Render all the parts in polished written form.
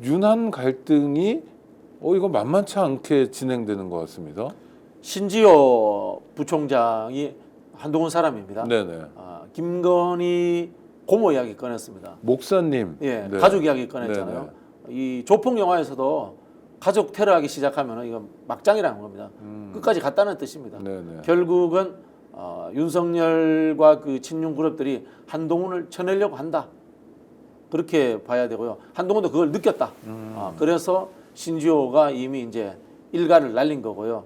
윤한 갈등이 이거 만만치 않게 진행되는 것 같습니다. 신지호 부총장이 한동훈 사람입니다. 네네. 김건희 고모 이야기 꺼냈습니다. 목사님. 예, 네. 가족 이야기 꺼냈잖아요. 이 조폭 영화에서도 가족 테러하기 시작하면 이거 막장이라는 겁니다. 끝까지 갔다는 뜻입니다. 네네. 결국은 윤석열과 그 친윤 그룹들이 한동훈을 쳐내려고 한다. 그렇게 봐야 되고요. 한동훈도 그걸 느꼈다. 그래서 신지호가 이미 이제 일가를 날린 거고요.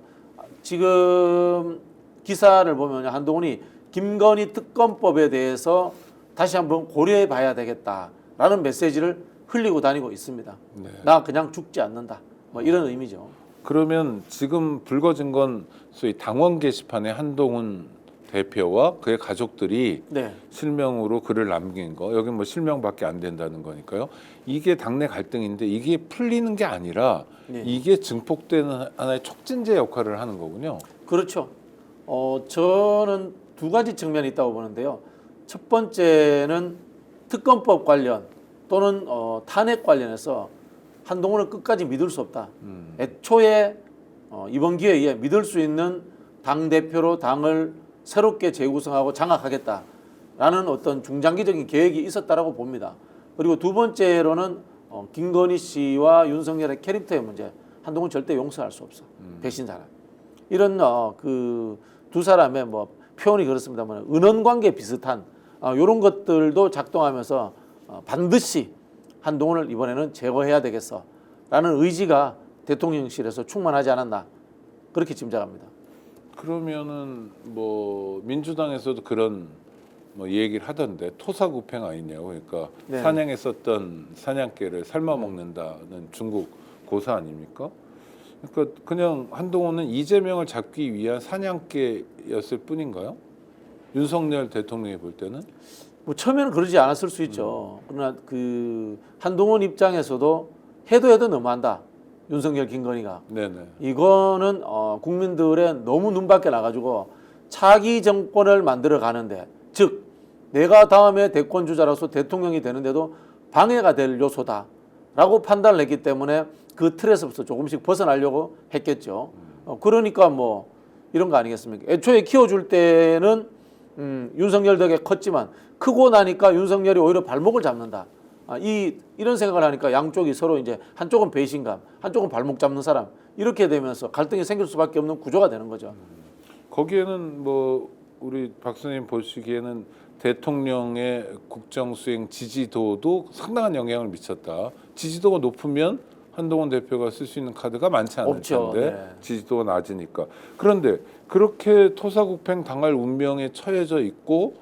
지금 기사를 보면 한동훈이 김건희 특검법에 대해서 다시 한번 고려해 봐야 되겠다라는 메시지를 흘리고 다니고 있습니다. 네. 나 그냥 죽지 않는다. 뭐 이런 의미죠. 그러면 지금 불거진 건 소위 당원 게시판에 한동훈 대표와 그의 가족들이 네. 실명으로 글을 남긴 거, 여기 뭐 실명밖에 안 된다는 거니까요. 이게 당내 갈등인데 이게 풀리는 게 아니라 네. 이게 증폭되는 하나의 촉진제 역할을 하는 거군요. 그렇죠. 저는 두 가지 측면이 있다고 보는데요. 첫 번째는 특검법 관련 또는 탄핵 관련해서 한동훈을 끝까지 믿을 수 없다. 애초에 이번 기회에 믿을 수 있는 당대표로 당을 새롭게 재구성하고 장악하겠다라는 어떤 중장기적인 계획이 있었다라고 봅니다. 그리고 두 번째로는 김건희 씨와 윤석열의 캐릭터의 문제. 한동훈 절대 용서할 수 없어. 배신사람. 이런 그 두 사람의 뭐 표현이 그렇습니다만 은원관계 비슷한 이런 것들도 작동하면서 반드시 한동훈을 이번에는 제거해야 되겠어라는 의지가 대통령실에서 충만하지 않았나 그렇게 짐작합니다. 그러면은 뭐 민주당에서도 그런 뭐 얘기를 하던데 토사구팽 아니냐고. 그러니까 네. 사냥했었던 사냥개를 삶아 먹는다는 중국 고사 아닙니까? 그러니까 그냥 한동훈은 이재명을 잡기 위한 사냥개였을 뿐인가요? 윤석열 대통령이 볼 때는? 뭐 처음에는 그러지 않았을 수 있죠. 그러나 그 한동훈 입장에서도 해도 너무한다. 윤석열 김건희가. 네네. 이거는 국민들의 너무 눈밖에 나가지고 차기 정권을 만들어 가는데, 즉 내가 다음에 대권 주자로서 대통령이 되는데도 방해가 될 요소다라고 판단을 했기 때문에 그 틀에서부터 조금씩 벗어나려고 했겠죠. 그러니까 뭐 이런 거 아니겠습니까? 애초에 키워줄 때는 윤석열 덕에 컸지만 크고 나니까 윤석열이 오히려 발목을 잡는다. 이런 생각을 하니까 양쪽이 서로 이제 한쪽은 배신감, 한쪽은 발목 잡는 사람 이렇게 되면서 갈등이 생길 수밖에 없는 구조가 되는 거죠. 거기에는 뭐 우리 박사님 보시기에는 대통령의 국정수행 지지도도 상당한 영향을 미쳤다. 지지도가 높으면 한동훈 대표가 쓸 수 있는 카드가 많지 않을 없죠. 텐데 네. 지지도가 낮으니까. 그런데 그렇게 토사구팽 당할 운명에 처해져 있고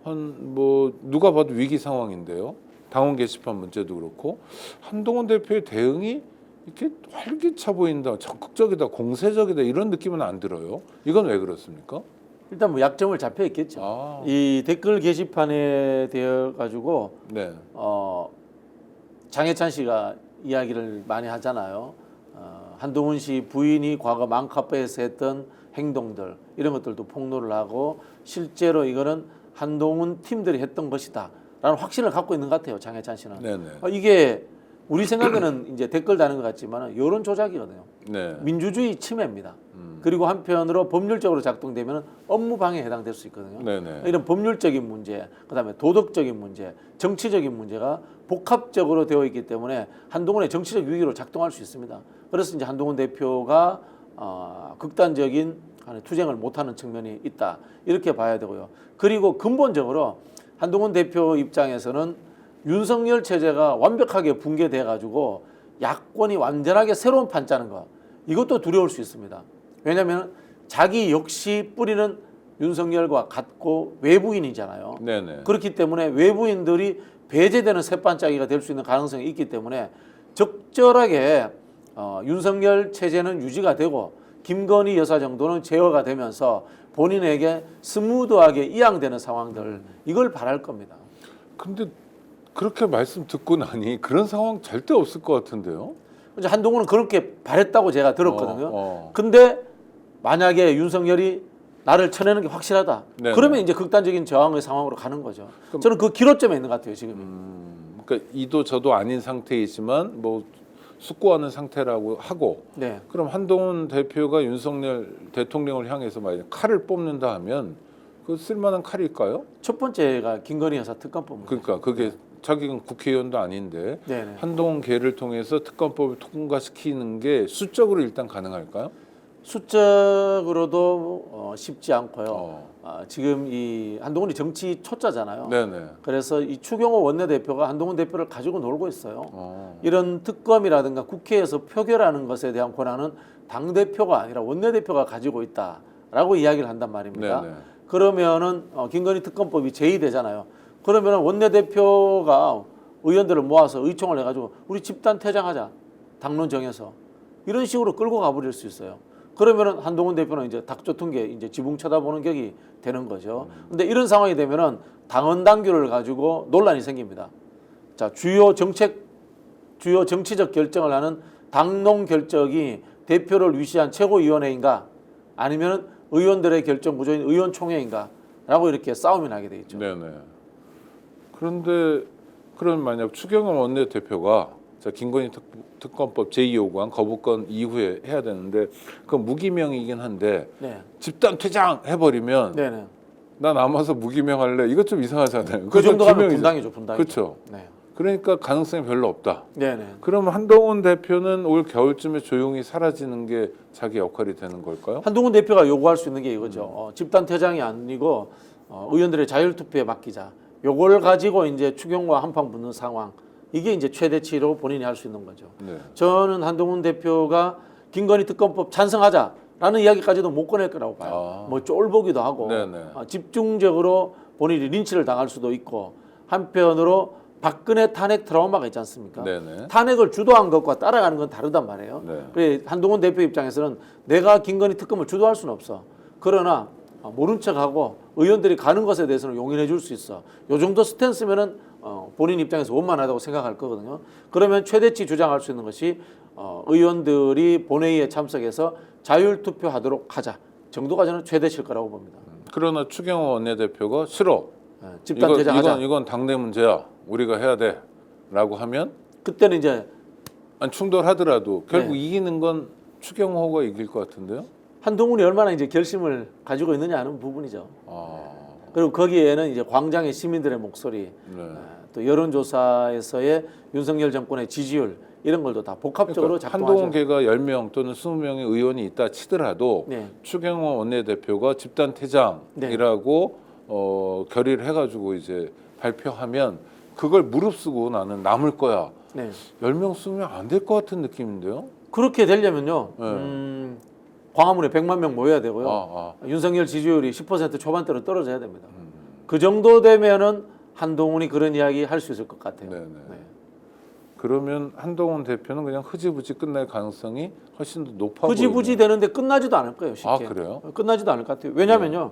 뭐 누가 봐도 위기 상황인데요. 당원 게시판 문제도 그렇고 한동훈 대표의 대응이 이렇게 활기차 보인다, 적극적이다, 공세적이다 이런 느낌은 안 들어요. 이건 왜 그렇습니까? 일단 뭐 약점을 잡혀 있겠죠. 이 댓글 게시판에 대해 가지고 네. 장해찬 씨가 이야기를 많이 하잖아요. 한동훈 씨 부인이 과거 맘카페에서 했던 행동들 이런 것들도 폭로를 하고 실제로 이거는 한동훈 팀들이 했던 것이다 라는 확신을 갖고 있는 것 같아요. 장해찬 씨는. 네네. 이게 우리 생각에는 이제 댓글 다는 것 같지만 여론 조작이거든요. 네. 민주주의 침해입니다. 그리고 한편으로 법률적으로 작동되면 업무 방해에 해당될 수 있거든요. 네네. 이런 법률적인 문제, 그다음에 도덕적인 문제, 정치적인 문제가 복합적으로 되어 있기 때문에 한동훈의 정치적 위기로 작동할 수 있습니다. 그래서 이제 한동훈 대표가 극단적인 투쟁을 못하는 측면이 있다 이렇게 봐야 되고요. 그리고 근본적으로 한동훈 대표 입장에서는 윤석열 체제가 완벽하게 붕괴돼 가지고 야권이 완전하게 새로운 판 짜는 거 이것도 두려울 수 있습니다. 왜냐하면 자기 역시 뿌리는 윤석열과 같고 외부인이잖아요. 네네. 그렇기 때문에 외부인들이 배제되는 새반짜기가 될 수 있는 가능성이 있기 때문에 적절하게 윤석열 체제는 유지가 되고 김건희 여사 정도는 제어가 되면서 본인에게 스무드하게 이양되는 상황들 이걸 바랄 겁니다. 근데 그렇게 말씀 듣고 나니 그런 상황 절대 없을 것 같은데요. 이제 한동훈은 그렇게 바랬다고 제가 들었거든요. 어. 근데 만약에 윤석열이 나를 쳐내는 게 확실하다. 네네. 그러면 이제 극단적인 저항의 상황으로 가는 거죠. 저는 그 기로점에 있는 것 같아요, 지금. 그러니까 이도 저도 아닌 상태이지만 뭐 숙고하는 상태라고 하고 네. 그럼 한동훈 대표가 윤석열 대통령을 향해서 만약 칼을 뽑는다 하면 그 쓸만한 칼일까요? 첫 번째가 김건희 여사 특검법. 그러니까 그게 자기는 국회의원도 아닌데 네네. 한동훈 계를 통해서 특검법을 통과시키는 게 수적으로 일단 가능할까요? 수적으로도 쉽지 않고요. 어. 지금 이 한동훈이 정치 초짜잖아요. 네네. 그래서 이 추경호 원내대표가 한동훈 대표를 가지고 놀고 있어요. 어. 이런 특검이라든가 국회에서 표결하는 것에 대한 권한은 당 대표가 아니라 원내대표가 가지고 있다라고 이야기를 한단 말입니다. 네네. 그러면은 김건희 특검법이 제의되잖아요. 그러면은 원내대표가 의원들을 모아서 의총을 해가지고 우리 집단 퇴장하자, 당론 정해서 이런 식으로 끌고 가버릴 수 있어요. 그러면은 한동훈 대표는 이제 닥쳐툰 게 이제 지붕 쳐다보는 격이 되는 거죠. 근데 이런 상황이 되면은 당헌 당규를 가지고 논란이 생깁니다. 자, 주요 정치적 결정을 하는 당론 결정이 대표를 위시한 최고위원회인가 아니면 의원들의 결정 구조인 의원총회인가라고 이렇게 싸움이 나게 돼 있죠. 네네. 그런데 그럼 만약 추경호 원내대표가 자 김건희 특검법 제2요구안 거부권 이후에 해야 되는데 그건 무기명이긴 한데 네, 집단 퇴장 해버리면 네네. 나 남아서 무기명할래 이거 좀 이상하잖아요. 그 정도 가면 기명이죠. 분당이죠, 분당이죠. 그렇죠. 네, 그러니까 가능성이 별로 없다. 네네. 그러면 한동훈 대표는 올 겨울쯤에 조용히 사라지는 게 자기 역할이 되는 걸까요? 한동훈 대표가 요구할 수 있는 게 이거죠. 집단 퇴장이 아니고 의원들의 자율투표에 맡기자. 요걸 가지고 이제 추경과 한판 붙는 상황. 이게 이제 최대치로 본인이 할 수 있는 거죠. 네. 저는 한동훈 대표가 김건희 특검법 찬성하자라는 이야기까지도 못 꺼낼 거라고 봐요. 아. 뭐 쫄보기도 하고 네네. 집중적으로 본인이 린치를 당할 수도 있고 한편으로 박근혜 탄핵 트라우마가 있지 않습니까? 네네. 탄핵을 주도한 것과 따라가는 건 다르단 말이에요. 네. 그래 한동훈 대표 입장에서는 내가 김건희 특검을 주도할 수는 없어. 그러나 모른 척하고 의원들이 가는 것에 대해서는 용인해 줄 수 있어. 요 정도 스탠스면은 본인 입장에서 원만하다고 생각할 거거든요. 그러면 최대치 주장할 수 있는 것이 의원들이 본회의에 참석해서 자율투표하도록 하자 정도가 저는 최대치일 거라고 봅니다. 그러나 추경호 원내대표가 싫어. 집단 퇴장하자. 이건 당내 문제야. 우리가 해야 돼.라고 하면 그때는 이제 아니, 충돌하더라도 결국 네. 이기는 건 추경호가 이길 것 같은데요. 한동훈이 얼마나 이제 결심을 가지고 있느냐 하는 부분이죠. 아, 그리고 거기에는 이제 광장의 시민들의 목소리, 네. 또 여론조사에서의 윤석열 정권의 지지율 이런 걸도 다 복합적으로 그러니까 작동하죠. 한동훈 계가 10명 또는 20명의 의원이 있다 치더라도 네. 추경호 원내대표가 집단 퇴장이라고 결의를 해가지고 이제 발표하면 그걸 무릅쓰고 나는 남을 거야. 네. 10명, 20명 안 될 것 같은 느낌인데요. 그렇게 되려면요. 네. 광화문에 100만 명 모여야 되고요. 아. 윤석열 지지율이 10% 초반대로 떨어져야 됩니다. 그 정도 되면은 한동훈이 그런 이야기 할 수 있을 것 같아요. 네네. 네. 그러면 한동훈 대표는 그냥 흐지부지 끝날 가능성이 훨씬 더 높아 보이네요. 흐지부지 되는데 끝나지도 않을 거예요. 쉽게. 아, 그래요? 끝나지도 않을 것 같아요. 왜냐면요.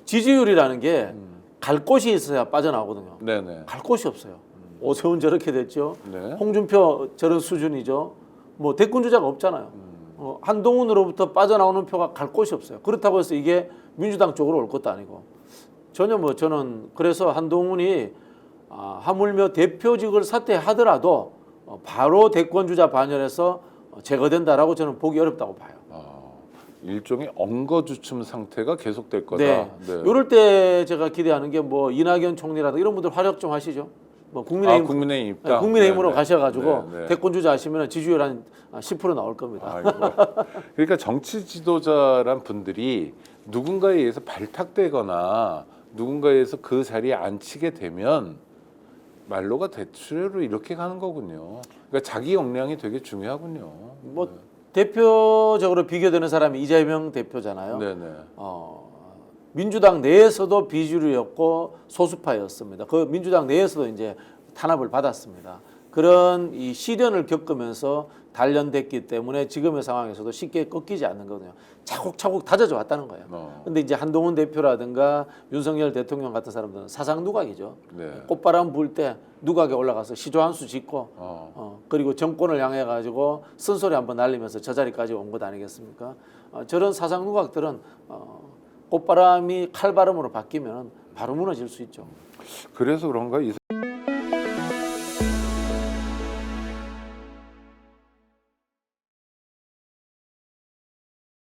지지율이라는 게 갈 곳이 있어야 빠져나오거든요. 네네. 갈 곳이 없어요. 오세훈 저렇게 됐죠. 네. 홍준표 저런 수준이죠. 뭐 대권 주자가 없잖아요. 한동훈으로부터 빠져나오는 표가 갈 곳이 없어요. 그렇다고 해서 이게 민주당 쪽으로 올 것도 아니고 전혀 뭐 저는 그래서 한동훈이 하물며 대표직을 사퇴하더라도 바로 대권 주자 반열에서 제거된다라고 저는 보기 어렵다고 봐요. 일종의 엉거주춤 상태가 계속될 거다. 네. 이럴 때 제가 기대하는 게 뭐 이낙연 총리라든가 이런 분들 활약 좀 하시죠. 뭐 국민의힘 입당. 국민의힘으로 네네. 가셔가지고 네네. 대권 주자 하시면 지지율 한 10% 나올 겁니다. 아이고. 그러니까 정치 지도자란 분들이 누군가에 의해서 발탁되거나 누군가에 의해서 그 자리에 앉히게 되면 말로가 대체로 이렇게 가는 거군요. 그러니까 자기 역량이 되게 중요하군요. 뭐 대표적으로 비교되는 사람이 이재명 대표잖아요. 네네. 민주당 내에서도 비주류였고 소수파였습니다. 그 민주당 내에서도 이제 탄압을 받았습니다. 그런 이 시련을 겪으면서 단련됐기 때문에 지금의 상황에서도 쉽게 꺾이지 않는 거거든요. 차곡차곡 다져져 왔다는 거예요. 근데 이제 한동훈 대표라든가 윤석열 대통령 같은 사람들은 사상 누각이죠. 네. 꽃바람 불 때 누각에 올라가서 시조 한 수 짓고 그리고 정권을 향해 가지고 쓴소리 한번 날리면서 저 자리까지 온 것 아니겠습니까? 저런 사상 누각들은 꽃바람이 칼바람으로 바뀌면 바로 무너질 수 있죠. 그래서 그런가 이